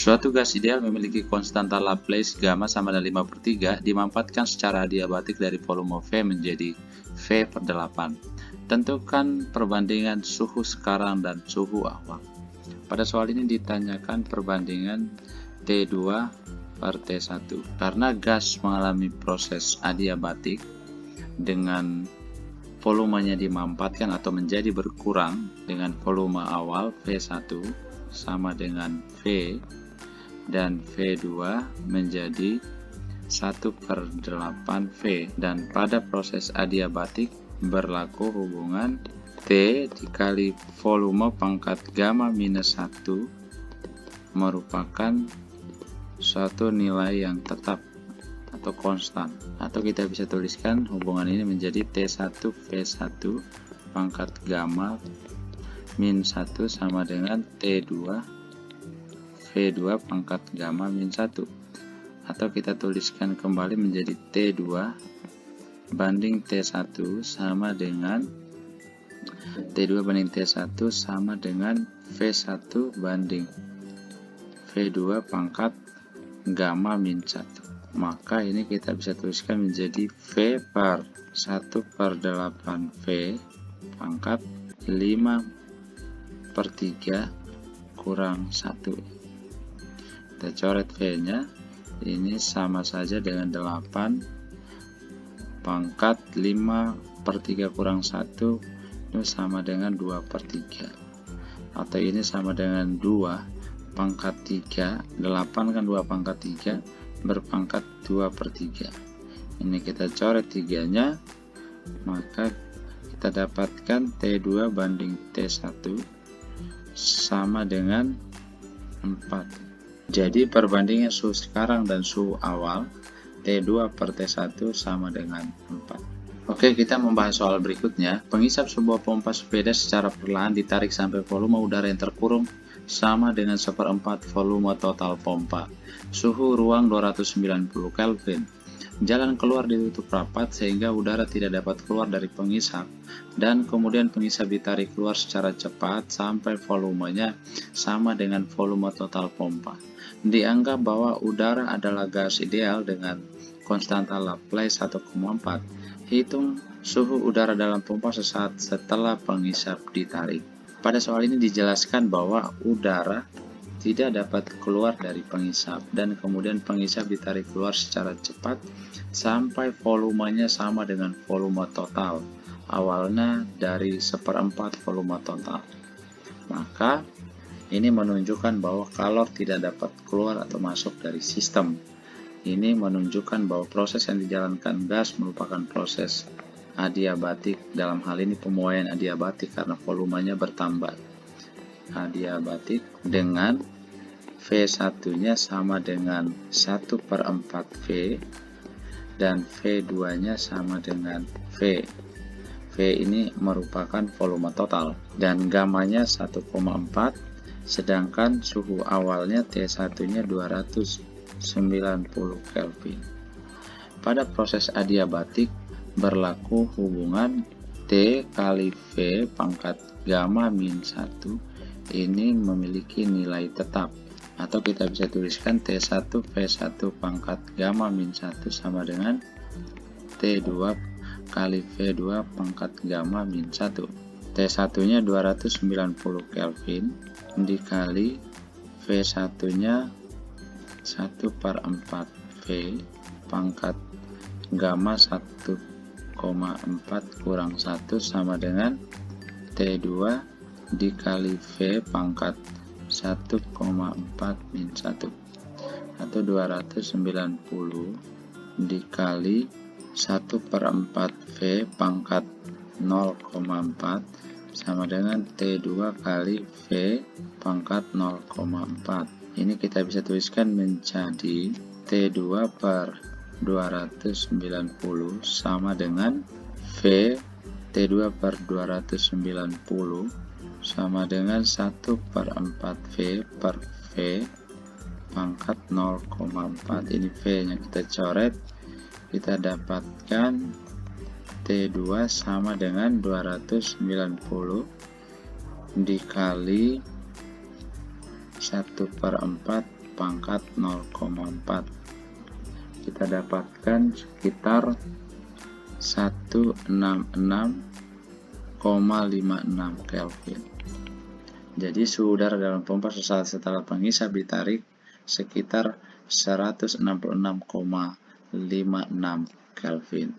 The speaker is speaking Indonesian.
Suatu gas ideal memiliki konstanta Laplace gamma sama dengan 5/3 dimanfaatkan secara adiabatik dari volume V menjadi V/8. Tentukan perbandingan suhu sekarang dan suhu awal. Pada soal ini ditanyakan perbandingan T2 per T1. Karena gas mengalami proses adiabatik dengan volumenya dimanfaatkan atau menjadi berkurang dengan volume awal V1 sama dengan V dan V2 menjadi 1/8 V, dan pada proses adiabatik berlaku hubungan T dikali volume pangkat gamma minus 1 merupakan suatu nilai yang tetap atau konstan, atau kita bisa tuliskan hubungan ini menjadi T1 V1 pangkat gamma min 1 sama dengan T2 V2 pangkat gamma min 1, atau kita tuliskan kembali menjadi T2 banding T1 sama dengan T2 banding T1 sama dengan V1 banding V2 pangkat gamma min 1. Maka ini kita bisa tuliskan menjadi V per 1/8 V pangkat 5/3 kurang 1. Kita coret V nya, ini sama saja dengan 8 pangkat 5/3 kurang 1 itu sama dengan 2/3, atau ini sama dengan 2 pangkat 3, 8 kan 2 pangkat 3 berpangkat 2/3. Ini kita coret 3 nya, maka kita dapatkan T2 banding T1 sama dengan 4. Jadi perbandingan suhu sekarang dan suhu awal T2 per T1 sama dengan 4. Oke, kita membahas soal berikutnya. Pengisap sebuah pompa sepeda secara perlahan ditarik sampai volume udara yang terkurung sama dengan 1/4 volume total pompa. Suhu ruang 290 Kelvin. Jalan keluar ditutup rapat sehingga udara tidak dapat keluar dari pengisap, dan kemudian pengisap ditarik keluar secara cepat sampai volumenya sama dengan volume total pompa. Dianggap bahwa udara adalah gas ideal dengan konstanta Laplace 1,4. Hitung suhu udara dalam pompa sesaat setelah pengisap ditarik. Pada soal ini dijelaskan bahwa udara tidak dapat keluar dari pengisap, dan kemudian pengisap ditarik keluar secara cepat sampai volumenya sama dengan volume total. Awalnya dari 1/4 volume total. Maka ini menunjukkan bahwa kalor tidak dapat keluar atau masuk dari sistem. Ini menunjukkan bahwa proses yang dijalankan gas merupakan proses adiabatik, dalam hal ini pemuaian adiabatik karena volumenya bertambah. Adiabatik dengan V1 nya sama dengan 1/4 V dan V2 nya sama dengan V. V ini merupakan volume total dan gammanya 1,4, sedangkan suhu awalnya T1 nya 290 Kelvin. Pada proses adiabatik berlaku hubungan T kali V pangkat gamma min 1 ini memiliki nilai tetap, atau kita bisa tuliskan T1 V1 pangkat gamma min 1 sama dengan T2 kali V2 pangkat gamma min 1. T1 nya 290 Kelvin dikali V1 nya 1/4 V pangkat gamma 1,4 kurang 1 sama dengan T2 dikali V pangkat 1,4 min 1, atau 290 dikali 1/4 V pangkat 0,4 sama dengan T2 kali V pangkat 0,4. Ini kita bisa tuliskan menjadi T2 per 290 sama dengan V T2 per 290 sama dengan 1/4 V per V pangkat 0,4. Ini V nya kita coret, kita dapatkan T2 sama dengan 290 dikali 1/4 pangkat 0,4. Kita dapatkan sekitar 166,56 Kelvin. Jadi suhu udara dalam pompa sesaat setelah pengisap ditarik sekitar 166,56 Kelvin.